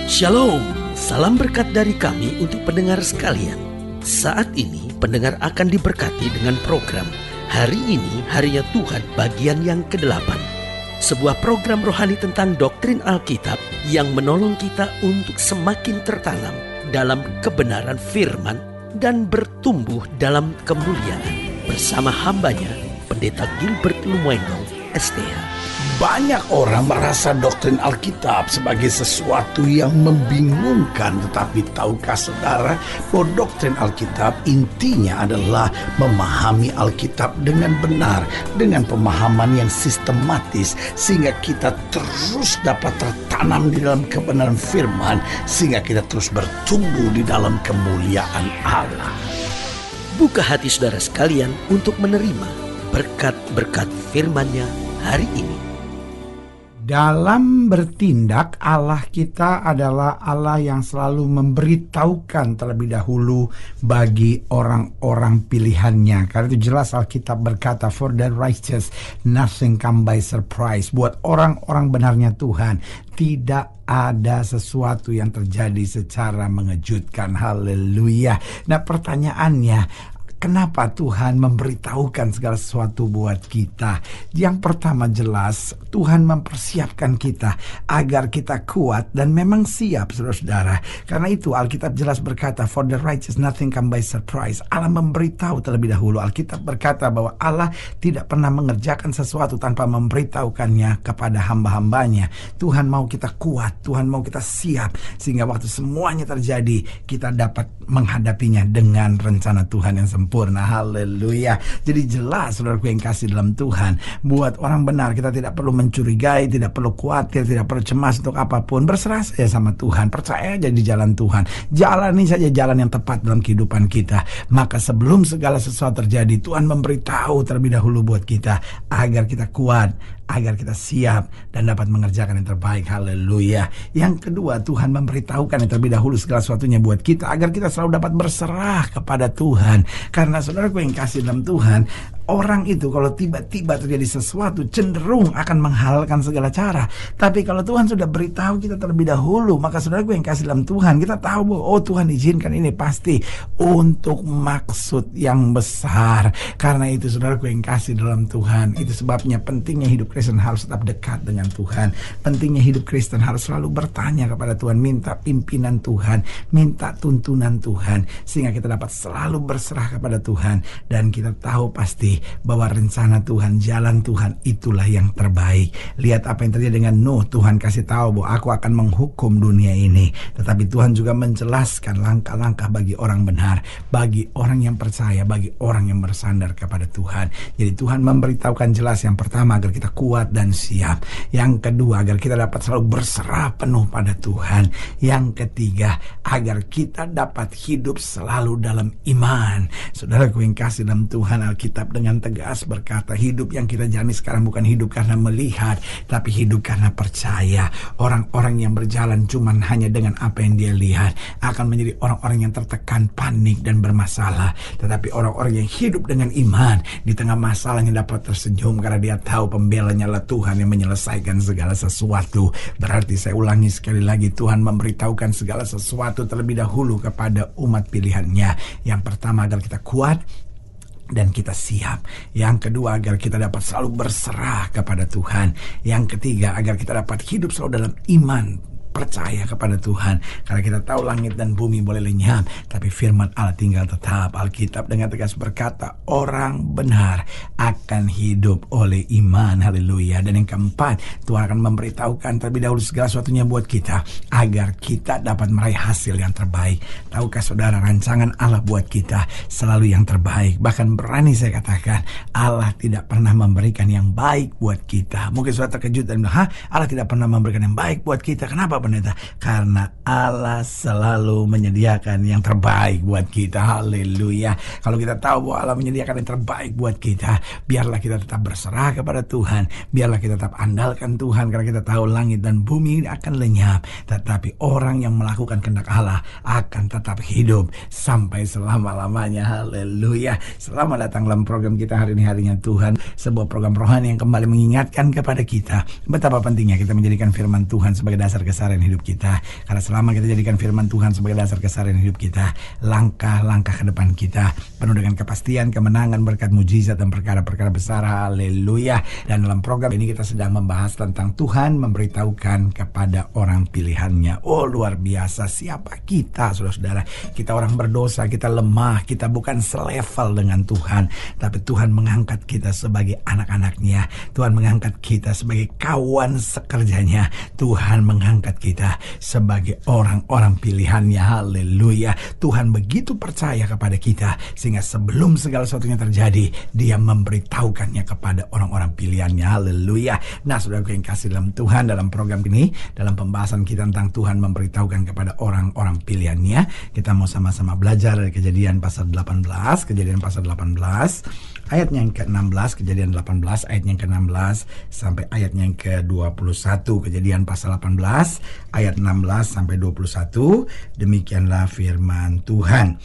Shalom, salam berkat dari kami untuk pendengar sekalian. Saat ini pendengar akan diberkati dengan program Hari Ini Harinya Tuhan bagian yang ke-8. Sebuah program rohani tentang doktrin Alkitab yang menolong kita untuk semakin tertanam dalam kebenaran firman dan bertumbuh dalam kemuliaan. Bersama hambanya, Pendeta Gilbert Lumoino, STH. Banyak orang merasa doktrin Alkitab sebagai sesuatu yang membingungkan. Tetapi tahukah saudara bahwa doktrin Alkitab intinya adalah memahami Alkitab dengan benar, dengan pemahaman yang sistematis, sehingga kita terus dapat tertanam di dalam kebenaran firman, sehingga kita terus bertumbuh di dalam kemuliaan Allah. Buka hati saudara sekalian untuk menerima berkat-berkat firman-Nya hari ini. Dalam bertindak, Allah kita adalah Allah yang selalu memberitahukan terlebih dahulu bagi orang-orang pilihannya. Karena itu jelas Alkitab berkata, for the righteous nothing come by surprise. Buat orang-orang benarnya Tuhan, tidak ada sesuatu yang terjadi secara mengejutkan. Haleluya. Nah, pertanyaannya, kenapa Tuhan memberitahukan segala sesuatu buat kita? Yang pertama jelas, Tuhan mempersiapkan kita agar kita kuat dan memang siap, saudara-saudara. Karena itu Alkitab jelas berkata, for the righteous nothing come by surprise. Allah memberitahu terlebih dahulu. Alkitab berkata bahwa Allah tidak pernah mengerjakan sesuatu tanpa memberitahukannya kepada hamba-hambanya. Tuhan mau kita kuat, Tuhan mau kita siap, sehingga waktu semuanya terjadi, kita dapat menghadapinya dengan rencana Tuhan yang sempurna. Haleluya. Jadi jelas, saudaraku yang kasih dalam Tuhan, buat orang benar kita tidak perlu mencurigai, tidak perlu khawatir, tidak perlu cemas untuk apapun. Berserah saja sama Tuhan, percaya aja di jalan Tuhan, jalani saja jalan yang tepat dalam kehidupan kita. Maka sebelum segala sesuatu terjadi, Tuhan memberitahu terlebih dahulu buat kita agar kita kuat, agar kita siap dan dapat mengerjakan yang terbaik. Haleluya. Yang kedua, Tuhan memberitahukan yang terlebih dahulu segala sesuatunya buat kita agar kita selalu dapat berserah kepada Tuhan. Karena saudaraku yang kasih dalam Tuhan, orang itu kalau tiba-tiba terjadi sesuatu cenderung akan menghalalkan segala cara. Tapi kalau Tuhan sudah beritahu kita terlebih dahulu, maka saudaraku yang kasih dalam Tuhan, kita tahu bahwa oh, Tuhan izinkan ini pasti untuk maksud yang besar. Karena itu saudaraku yang kasih dalam Tuhan, itu sebabnya pentingnya hidup Kristen harus tetap dekat dengan Tuhan. Pentingnya hidup Kristen harus selalu bertanya kepada Tuhan, minta pimpinan Tuhan, minta tuntunan Tuhan, sehingga kita dapat selalu berserah kepada Tuhan. Dan kita tahu pasti bahwa rencana Tuhan, jalan Tuhan itulah yang terbaik. Lihat apa yang terjadi dengan Nuh. Tuhan kasih tahu bahwa aku akan menghukum dunia ini, tetapi Tuhan juga menjelaskan langkah-langkah bagi orang benar, bagi orang yang percaya, bagi orang yang bersandar kepada Tuhan. Jadi Tuhan memberitahukan jelas, yang pertama agar kita kuat dan siap, yang kedua agar kita dapat selalu berserah penuh pada Tuhan, yang ketiga agar kita dapat hidup selalu dalam iman. Saudaraku yang kasih dalam Tuhan, Alkitab dengan tegas berkata, hidup yang kita jalani sekarang bukan hidup karena melihat, tapi hidup karena percaya. Orang-orang yang berjalan cuman hanya dengan apa yang dia lihat akan menjadi orang-orang yang tertekan, panik dan bermasalah. Tetapi orang-orang yang hidup dengan iman, di tengah masalahnya dapat tersenyum karena dia tahu pembelanya adalah Tuhan yang menyelesaikan segala sesuatu. Berarti saya ulangi sekali lagi, Tuhan memberitahukan segala sesuatu terlebih dahulu kepada umat pilihannya. Yang pertama agar kita kuat dan kita siap. Yang kedua agar kita dapat selalu berserah kepada Tuhan. Yang ketiga agar kita dapat hidup selalu dalam iman, percaya kepada Tuhan. Karena kita tahu langit dan bumi boleh lenyap, tapi firman Allah tinggal tetap. Alkitab dengan tegas berkata, orang benar akan hidup oleh iman. Haleluya. Dan yang keempat, Tuhan akan memberitahukan terlebih dahulu segala sesuatunya buat kita agar kita dapat meraih hasil yang terbaik. Tahukah saudara, rancangan Allah buat kita selalu yang terbaik. Bahkan berani saya katakan, Allah tidak pernah memberikan yang baik buat kita. Mungkin saudara terkejut dan bilang, Allah tidak pernah memberikan yang baik buat kita. Kenapa pendeta? Karena Allah selalu menyediakan yang terbaik buat kita. Haleluya. Kalau kita tahu bahwa Allah menyediakan yang terbaik buat kita, biarlah kita tetap berserah kepada Tuhan, biarlah kita tetap andalkan Tuhan, karena kita tahu langit dan bumi akan lenyap, tetapi orang yang melakukan kehendak Allah akan tetap hidup sampai selama-lamanya. Haleluya. Selamat datang dalam program kita hari ini, Harinya Tuhan, sebuah program rohani yang kembali mengingatkan kepada kita betapa pentingnya kita menjadikan firman Tuhan sebagai dasar keseharian keseharian hidup kita. Karena selama kita jadikan firman Tuhan sebagai dasar keseharian hidup kita, langkah-langkah ke depan kita penuh dengan kepastian, kemenangan, berkat mujizat dan perkara-perkara besar. Haleluya. Dan dalam program ini kita sedang membahas tentang Tuhan memberitahukan kepada orang pilihannya. Oh, luar biasa. Siapa kita, saudara-saudara? Kita orang berdosa, kita lemah, kita bukan selevel dengan Tuhan, tapi Tuhan mengangkat kita sebagai anak-anaknya. Tuhan mengangkat kita sebagai kawan sekerjanya. Tuhan mengangkat kita sebagai orang-orang pilihannya. Haleluya. Tuhan begitu percaya kepada kita sehingga sebelum segala sesuatunya terjadi, Dia memberitahukannya kepada orang-orang pilihannya. Haleluya. Nah, saudara yang kasih dalam Tuhan, dalam program ini, dalam pembahasan kita tentang Tuhan memberitahukan kepada orang-orang pilihannya, kita mau sama-sama belajar dari Kejadian pasal 18, Kejadian pasal 18 ayatnya yang ke-16, Kejadian 18 ayatnya yang ke-16 sampai ayatnya yang ke-21. Kejadian pasal 18 ayat 16 sampai 21. Demikianlah firman Tuhan.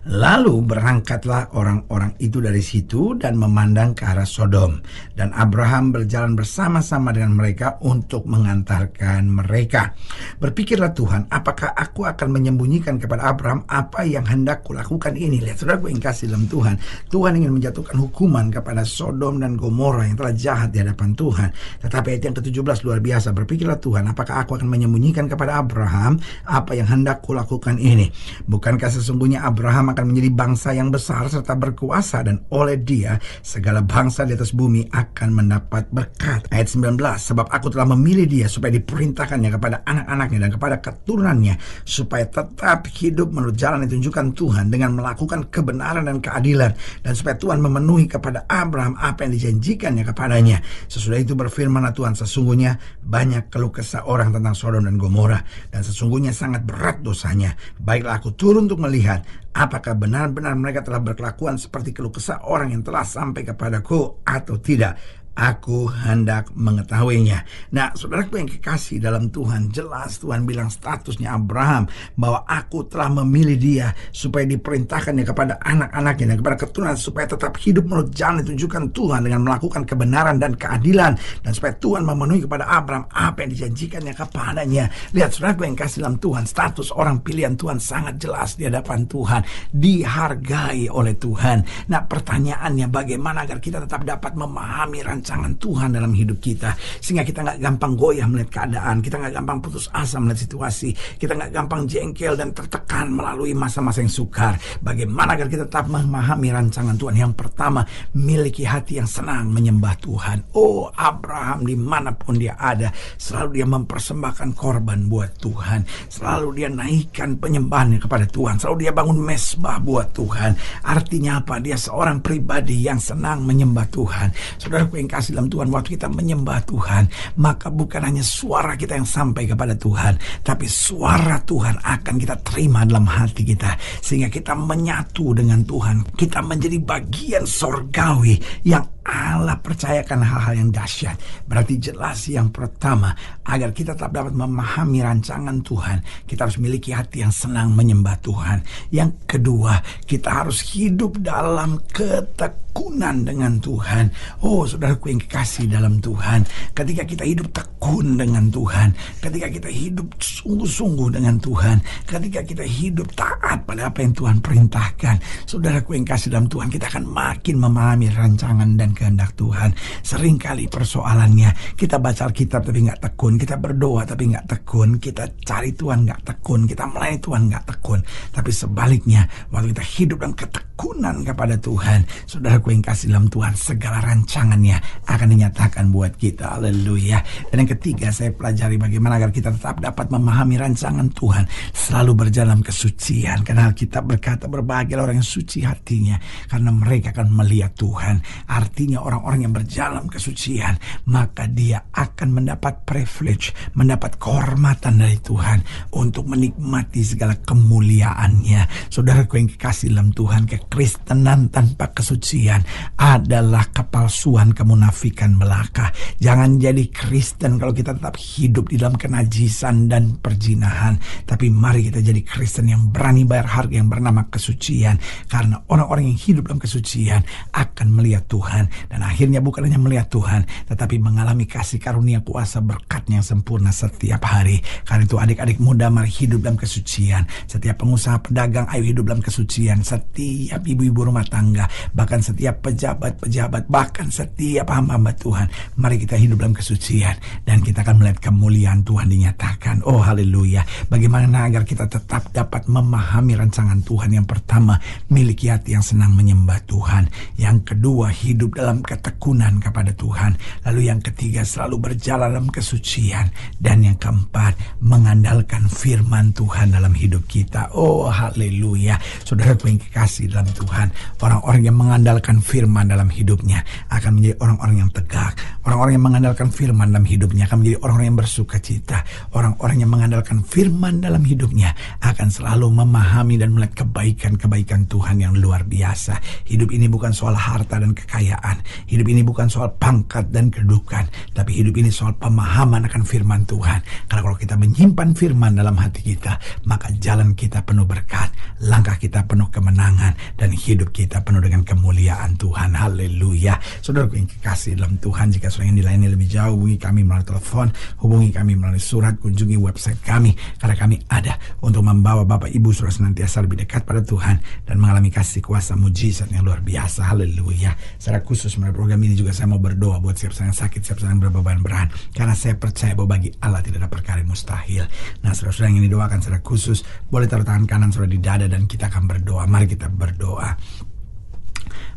Lalu berangkatlah orang-orang itu dari situ dan memandang ke arah Sodom. Dan Abraham berjalan bersama-sama dengan mereka untuk mengantarkan mereka. Berpikirlah Tuhan, apakah aku akan menyembunyikan kepada Abraham apa yang hendak kulakukan ini? Lihat, saudara yang kasih dalam Tuhan. Tuhan ingin menjatuhkan hukuman kepada Sodom dan Gomora yang telah jahat di hadapan Tuhan. Tetapi ayat yang ke-17 luar biasa. Berpikirlah Tuhan, apakah aku akan menyembunyikan kepada Abraham apa yang hendak kulakukan ini? Bukankah sesungguhnya Abraham akan menjadi bangsa yang besar serta berkuasa, dan oleh dia segala bangsa di atas bumi akan mendapat berkat. Ayat 19, sebab aku telah memilih dia supaya diperintahkannya kepada anak-anaknya dan kepada keturunannya, supaya tetap hidup menurut jalan yang ditunjukkan Tuhan dengan melakukan kebenaran dan keadilan, dan supaya Tuhan memenuhi kepada Abraham apa yang dijanjikannya kepadanya. Sesudah itu berfirmanlah Tuhan, sesungguhnya banyak keluh kesah orang tentang Sodom dan Gomora, dan sesungguhnya sangat berat dosanya. Baiklah aku turun untuk melihat apakah benar-benar mereka telah berkelakuan seperti keluh kesah orang yang telah sampai kepadaku atau tidak. Aku hendak mengetahuinya. Nah, saudaraku yang kekasih dalam Tuhan, jelas Tuhan bilang statusnya Abraham bahwa aku telah memilih dia supaya diperintahkannya kepada anak-anaknya dan kepada keturunan, supaya tetap hidup menurut jalan yang ditunjukkan Tuhan dengan melakukan kebenaran dan keadilan, dan supaya Tuhan memenuhi kepada Abraham apa yang dijanjikannya kepadanya. Lihat, saudaraku yang kasih dalam Tuhan, status orang pilihan Tuhan sangat jelas di hadapan Tuhan, dihargai oleh Tuhan. Nah, pertanyaannya, bagaimana agar kita tetap dapat memahami rancangan Tuhan dalam hidup kita, sehingga kita nggak gampang goyah melihat keadaan, kita nggak gampang putus asa melihat situasi, kita nggak gampang jengkel dan tertekan melalui masa-masa yang sukar. Bagaimana agar kita tetap memahami rancangan Tuhan? Yang pertama, miliki hati yang senang menyembah Tuhan. Oh, Abraham dimanapun dia ada, selalu dia mempersembahkan korban buat Tuhan, selalu dia naikkan penyembahannya kepada Tuhan, selalu dia bangun mesbah buat Tuhan. Artinya apa? Dia seorang pribadi yang senang menyembah Tuhan. Saudara yang kasih dalam Tuhan, waktu kita menyembah Tuhan, maka bukan hanya suara kita yang sampai kepada Tuhan, tapi suara Tuhan akan kita terima dalam hati kita, sehingga kita menyatu dengan Tuhan. Kita menjadi bagian sorgawi yang Allah percayakan hal-hal yang dahsyat. Berarti jelas yang pertama, agar kita tetap dapat memahami rancangan Tuhan, kita harus memiliki hati yang senang menyembah Tuhan. Yang kedua, kita harus hidup dalam ketekunan dengan Tuhan. Oh, saudaraku yang kekasih dalam Tuhan, ketika kita hidup tekun dengan Tuhan, ketika kita hidup sungguh-sungguh dengan Tuhan, ketika kita hidup taat pada apa yang Tuhan perintahkan, saudaraku yang kasih dalam Tuhan, kita akan makin memahami rancangan dan kehendak Tuhan. Seringkali persoalannya, kita baca Alkitab tapi nggak tekun, kita berdoa tapi nggak tekun, kita cari Tuhan nggak tekun, kita melayani Tuhan nggak tekun. Tapi sebaliknya, waktu kita hidup dalam ketekunan kepada Tuhan, saudaraku yang kasih dalam Tuhan, segala rancangannya akan dinyatakan buat kita. Haleluya. Dan yang ketiga, saya pelajari bagaimana agar kita tetap dapat memahami rancangan Tuhan, selalu berjalan kesucian. Karena Alkitab berkata, berbahagialah orang yang suci hatinya, karena mereka akan melihat Tuhan. Artinya orang-orang yang berjalan kesucian, maka dia akan mendapat privilege, mendapat kehormatan dari Tuhan untuk menikmati segala kemuliaannya. Saudaraku yang kekasih dalam Tuhan, Kekristenan tanpa kesucian adalah kepalsuan, kemunafikan belaka. Jangan jadi Kristen kalau kita tetap hidup di dalam kenajisan dan perzinahan. Tapi mari kita jadi Kristen yang berani bayar harga yang bernama kesucian. Karena orang-orang yang hidup dalam kesucian akan melihat Tuhan. Dan akhirnya bukan hanya melihat Tuhan, tetapi mengalami kasih karunia, kuasa, berkatnya yang sempurna setiap hari. Karena itu adik-adik muda, mari hidup dalam kesucian. Setiap pengusaha, pedagang, ayo hidup dalam kesucian. Setiap ibu-ibu rumah tangga, bahkan setiap pejabat-pejabat, bahkan setiap hamba-hamba Tuhan, mari kita hidup dalam kesucian. Dan kita akan melihat kemuliaan Tuhan dinyatakan. Oh haleluya. Bagaimana agar kita tetap dapat memahami rancangan Tuhan? Yang pertama, miliki hati yang senang menyembah Tuhan. Yang kedua, hidup dalam ketekunan kepada Tuhan. Lalu yang ketiga, selalu berjalan dalam kesucian. Dan yang keempat, mengandalkan firman Tuhan dalam hidup kita. Oh haleluya. Saudaraku yang kekasih dalam Tuhan, orang-orang yang mengandalkan firman dalam hidupnya akan menjadi orang-orang yang tegak. Orang-orang yang mengandalkan firman dalam hidupnya akan menjadi orang-orang yang bersuka cita. Orang-orang yang mengandalkan firman dalam hidupnya akan selalu memahami dan melihat kebaikan-kebaikan Tuhan yang luar biasa. Hidup ini bukan soal harta dan kekayaan. Hidup ini bukan soal pangkat dan kedudukan. Tapi hidup ini soal pemahaman akan firman Tuhan. Karena kalau kita menyimpan firman dalam hati kita, maka jalan kita penuh berkat, langkah kita penuh kemenangan, dan hidup kita penuh dengan kemuliaan Tuhan. Haleluya. Saudaraku yang kekasih dalam Tuhan, jika saudara yang dilayani lebih jauh, hubungi kami melalui telepon, hubungi kami melalui surat, kunjungi website kami, karena kami ada untuk membawa Bapak Ibu saudara senantiasa lebih dekat pada Tuhan dan mengalami kasih kuasa mujizat yang luar biasa. Haleluya. Secara khusus melalui program ini juga saya mau berdoa buat siapa yang sakit, siapa yang berbeban berat, karena saya percaya bahwa bagi Allah tidak ada perkara yang mustahil. Nah, saudara-saudara yang ini doakan secara khusus, boleh taruh tangan kanan saudara di dada dan kita akan berdoa. Mari kita berdoa.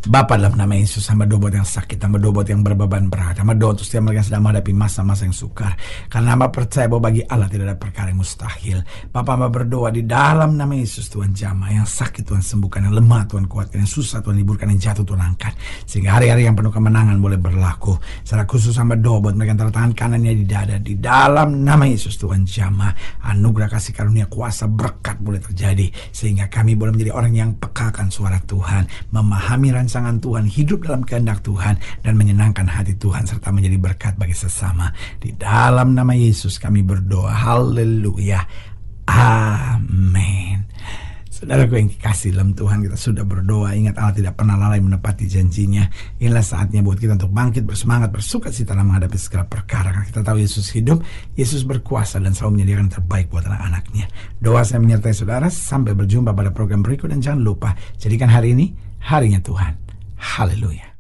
Bapa, dalam nama Yesus, hamba doa buat yang sakit, hamba doa buat yang berbeban berat, hamba doa untuk setiap mereka yang sedang menghadapi masa-masa yang sukar, karena hamba percaya bahwa bagi Allah tidak ada perkara yang mustahil. Bapa, hamba berdoa di dalam nama Yesus, Tuhan jamah yang sakit Tuhan sembuhkan, yang lemah Tuhan kuatkan, yang susah Tuhan liburkan, yang jatuh Tuhan angkat, sehingga hari-hari yang penuh kemenangan boleh berlaku. Secara khusus hamba doa buat mereka yang taruh tangan kanannya di dada, di dalam nama Yesus Tuhan jamah, anugerah kasih karunia kuasa berkat boleh terjadi, sehingga kami boleh menjadi orang yang peka akan suara Tuhan, memahami rancangan Tuhan, hidup dalam kehendak Tuhan, dan menyenangkan hati Tuhan, serta menjadi berkat bagi sesama. Di dalam nama Yesus kami berdoa. Haleluya. Amin. Saudaraku yang dikasih dalam Tuhan, kita sudah berdoa. Ingat, Allah tidak pernah lalai menepati janjinya. Inilah saatnya buat kita untuk bangkit, bersemangat, bersuka cita dalam menghadapi segala perkara. Karena kita tahu Yesus hidup, Yesus berkuasa, dan selalu menyediakan yang terbaik buat anak-anaknya. Doa saya menyertai saudara. Sampai berjumpa pada program berikut, dan jangan lupa jadikan hari ini harinya Tuhan. Haleluya.